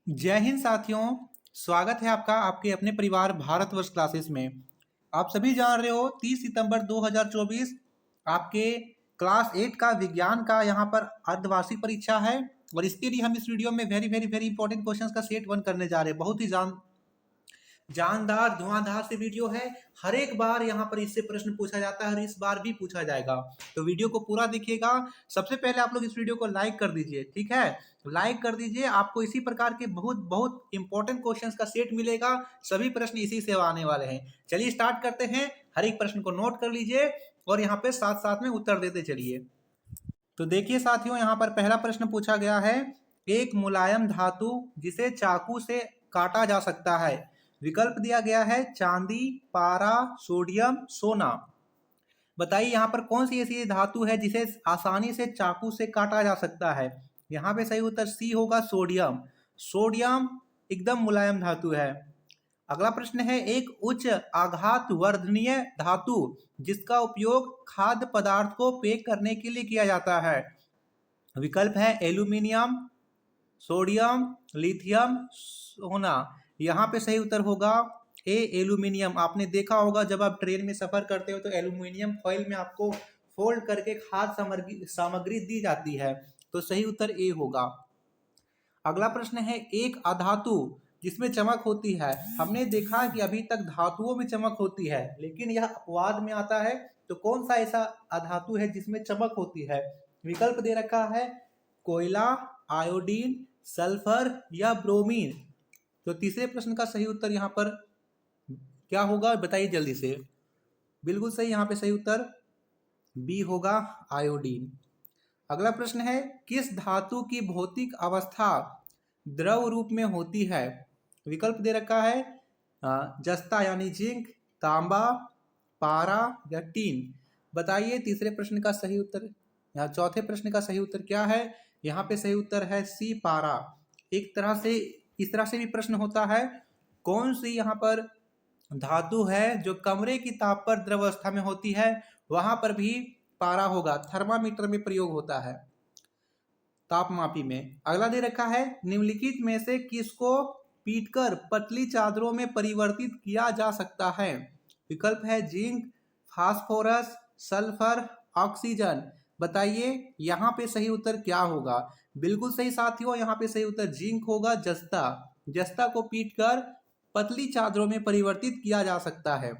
जय हिंद साथियों। स्वागत है आपका आपके अपने परिवार भारतवर्ष क्लासेस में। आप सभी जान रहे हो 30 सितंबर 2024 आपके क्लास 8 का विज्ञान का यहाँ पर अर्धवार्षिक परीक्षा है। और इसके लिए हम इस वीडियो में very very very important questions का सेट वन करने जा रहे हैं। बहुत ही जानदार धुआंधार से वीडियो है। हर एक बार यहाँ पर इससे प्रश्न पूछा जाता है और इस बार भी पूछा जाएगा, तो वीडियो को पूरा देखिएगा। सबसे पहले आप लोग इस वीडियो को लाइक कर दीजिए, ठीक है। लाइक कर दीजिए, आपको इसी प्रकार के बहुत बहुत इंपॉर्टेंट क्वेश्चंस का सेट मिलेगा। सभी प्रश्न इसी से आने वाले हैं। चलिए स्टार्ट करते हैं। हर एक प्रश्न को नोट कर लीजिए और यहाँ पे साथ साथ में उत्तर देते चलिए। तो देखिए साथियों, यहाँ पर पहला प्रश्न पूछा गया है, एक मुलायम धातु जिसे चाकू से काटा जा सकता है। विकल्प दिया गया है चांदी, पारा, सोडियम, सोना। बताइए यहाँ पर कौन सी ऐसी धातु है जिसे आसानी से चाकू से काटा जा सकता है। यहाँ पे सही उत्तर सी होगा, सोडियम। सोडियम एकदम मुलायम धातु है। अगला प्रश्न है, एक उच्च आघात वर्धनीय धातु जिसका उपयोग खाद्य पदार्थ को पैक करने के लिए किया जाता है। विकल्प है एल्यूमिनियम, सोडियम, लिथियम, सोना। यहाँ पे सही उत्तर होगा ए, एल्यूमिनियम। आपने देखा होगा जब आप ट्रेन में सफर करते हो तो एल्यूमिनियम फॉइल में आपको फोल्ड करके खाद्य सामग्री दी जाती है, तो सही उत्तर ए होगा। अगला प्रश्न है, एक अधातु जिसमें चमक होती है। हमने देखा कि अभी तक धातुओं में चमक होती है, लेकिन यह अपवाद में आता है। तो कौन सा ऐसा अधातु है जिसमें चमक होती है। विकल्प दे रखा है कोयला, आयोडीन, सल्फर या ब्रोमीन। तो तीसरे प्रश्न का सही उत्तर यहाँ पर क्या होगा, बताइए जल्दी से। बिल्कुल सही, यहाँ पे सही उत्तर बी होगा, आयोडीन। अगला प्रश्न है, किस धातु की भौतिक अवस्था द्रव रूप में होती है। विकल्प दे रखा है जस्ता यानी जिंक, तांबा, पारा या टीन। बताइए तीसरे प्रश्न का सही उत्तर या चौथे प्रश्न का सही उत्तर क्या है। यहाँ पे सही उत्तर है सी, पारा। एक तरह से इस तरह से भी प्रश्न होता है, कौन सी यहाँ पर धातु है जो कमरे की ताप पर द्रव अवस्था में होती है। वहां पर भी पारा होगा, थर्मामीटर में प्रयोग होता है, तापमापी में। अगला दे रखा है, निम्नलिखित में से किसको पीटकर पतली चादरों में परिवर्तित किया जा सकता है। विकल्प है जिंक, फास्फोरस, सल्फर, ऑक्सीजन। बताइए यहाँ पे सही उत्तर क्या होगा। बिल्कुल सही साथियों, यहाँ पे सही उत्तर जिंक होगा, जस्ता। जस्ता को पीटकर पतली चादरों में परिवर्तित किया जा सकता है।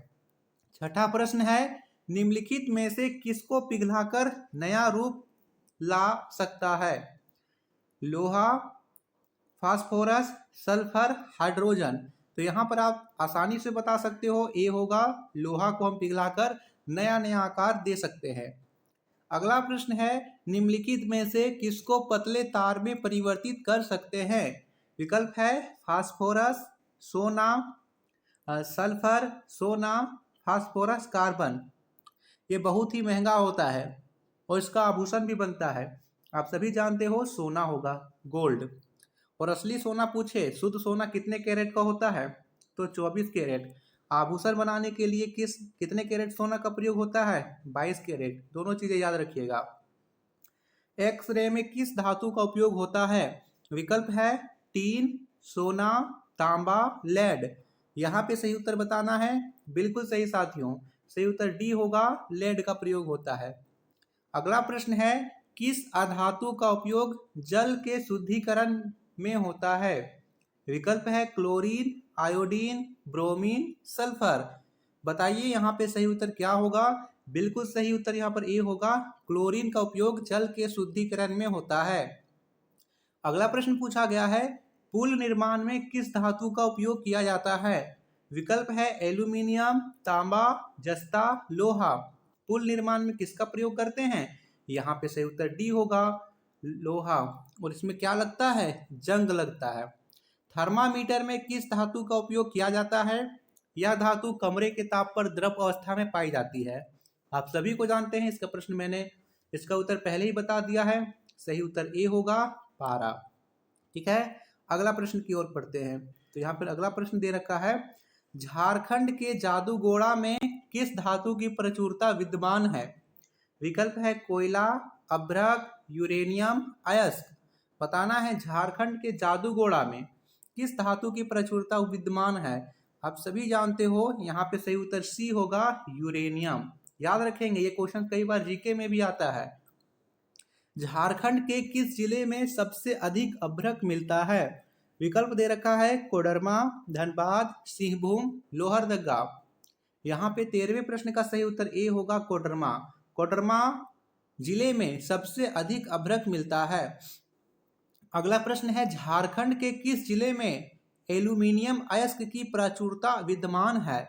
छठा प्रश्न है, निम्नलिखित में से किसको पिघलाकर नया रूप ला सकता है। लोहा, फास्फोरस, सल्फर, हाइड्रोजन। तो यहाँ पर आप आसानी से बता सकते हो, ए होगा, लोहा को हम पिघलाकर नया नया आकार दे सकते हैं। अगला प्रश्न है, निम्नलिखित में से किसको पतले तार में परिवर्तित कर सकते हैं। विकल्प है फास्फोरस, सोना, सल्फर, सोना, फास्फोरस, कार्बन। ये बहुत ही महंगा होता है और इसका आभूषण भी बनता है। आप सभी जानते हो सोना होगा, गोल्ड। और असली सोना पूछे, शुद्ध सोना कितने कैरेट का होता है, तो 24 कैरेट। आभूषण बनाने के लिए कितने कैरेट सोना का प्रयोग होता है, 22 कैरेट। दोनों चीजें याद रखिएगा। एक्सरे में किस धातु का उपयोग होता है। विकल्प है टीन, सोना, तांबा, लेड। यहाँ पे सही उत्तर बताना है। बिल्कुल सही साथियों, सही उत्तर डी होगा, लेड का प्रयोग होता है। अगला प्रश्न है, किस अधातु का उपयोग जल के शुद्धिकरण में होता है। विकल्प है क्लोरीन, आयोडीन, ब्रोमीन, सल्फर। बताइए यहाँ पे सही उत्तर क्या होगा। बिल्कुल सही उत्तर यहाँ पर ए होगा, क्लोरीन का उपयोग जल के शुद्धिकरण में होता है। अगला प्रश्न पूछा गया है, पुल निर्माण में किस धातु का उपयोग किया जाता है। विकल्प है एल्यूमिनियम, तांबा, जस्ता, लोहा। पुल निर्माण में किसका प्रयोग करते हैं। यहाँ पे सही उत्तर डी होगा, लोहा। और इसमें क्या लगता है, जंग लगता है। थर्मामीटर में किस धातु का उपयोग किया जाता है। यह धातु कमरे के ताप पर द्रव अवस्था में पाई जाती है। आप सभी को जानते हैं, इसका प्रश्न मैंने इसका उत्तर पहले ही बता दिया है। सही उत्तर ए होगा, पारा। ठीक है, अगला प्रश्न की ओर पढ़ते हैं। तो यहाँ पर अगला प्रश्न दे रखा है, झारखंड के जादूगोड़ा में किस धातु की प्रचुरता विद्यमान है। विकल्प है कोयला, अभ्रक, यूरेनियम, अयस्क। बताना है झारखंड के जादूगोड़ा में किस धातु की प्रचुरता विद्यमान है? आप सभी जानते हो यहाँ पे सही उत्तर सी होगा, यूरेनियम। याद रखेंगे, ये क्वेश्चन कई बार जीके में भी आता है। झारखंड के किस जिले में सबसे अधिक अभ्रक मिलता है? विकल्प दे रखा है कोडरमा, धनबाद, सिंहभूम, लोहरदगा। यहाँ पे 13वें प्रश्न का सही उत्तर ए होगा, कोडरमा। कोडरमा जिले में सबसे अधिक अभ्रक मिलता है। अगला प्रश्न है, झारखंड के किस जिले में एल्यूमीनियम अयस्क की प्रचुरता विद्यमान है?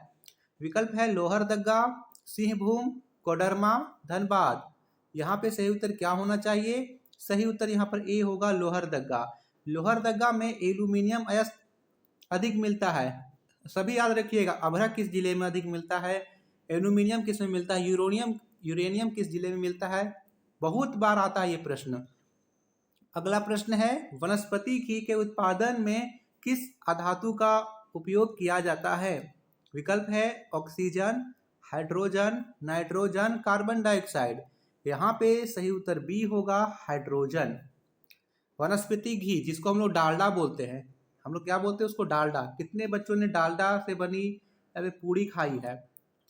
विकल्प है लोहरदगा, सिंहभूम, कोडरमा, धनबाद। यहाँ पे सही उत्तर क्या होना चाहिए? सही उत्तर यहाँ पर ए होगा, लोहरदगा। लोहरदगा में एल्यूमीनियम अयस्क अधिक मिलता है। सभी याद रखिएगा, अभ्रक किस जिले में अधिक मिलता है, एल्यूमिनियम किस में मिलता है, यूरेनियम किस जिले में मिलता है। बहुत बार आता है ये प्रश्न। अगला प्रश्न है, वनस्पति घी के उत्पादन में किस अधातु का उपयोग किया जाता है? विकल्प है oxygen, hydrogen, nitrogen, carbon dioxide. यहाँ पे सही उत्तर बी होगा, हाइड्रोजन। वनस्पति घी जिसको हम लोग डालडा बोलते हैं, हम लोग क्या बोलते हैं उसको, डालडा। कितने बच्चों ने डालडा से बनी अरे पूड़ी खाई है?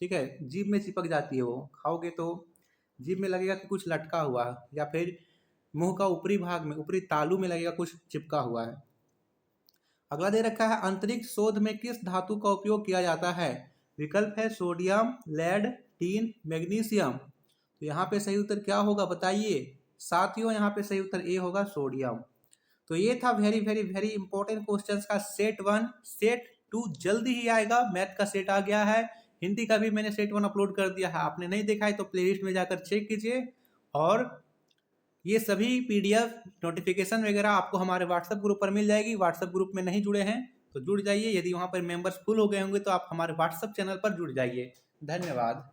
ठीक है, जीभ में चिपक जाती है, वो खाओगे तो जीभ में लगेगा कि कुछ लटका हुआ है, या फिर मुंह का ऊपरी भाग में, ऊपरी तालू में लगेगा कुछ चिपका हुआ है। अगला दे रखा है, अंतरिक्ष शोध में किस धातु का उपयोग किया जाता है? विकल्प है सोडियम, लेड, टीन, मैग्नीशियम। तो यहाँ पे सही उत्तर क्या होगा बताइए साथियों? यहाँ पे सही उत्तर ए होगा, सोडियम। तो ये था very very very important questions का सेट 1। सेट 2 जल्दी ही आएगा, मैथ का सेट आ गया है, हिंदी का भी मैंने सेट 1 अपलोड कर दिया है। आपने नहीं देखा है तो प्लेलिस्ट में जाकर चेक कीजिए। और ये सभी पीडीएफ नोटिफिकेशन वगैरह आपको हमारे व्हाट्सएप ग्रुप पर मिल जाएगी। व्हाट्सएप ग्रुप में नहीं जुड़े हैं तो जुड़ जाइए, यदि वहाँ पर मेंबर्स फुल हो गए होंगे तो आप हमारे व्हाट्सएप चैनल पर जुड़ जाइए। धन्यवाद।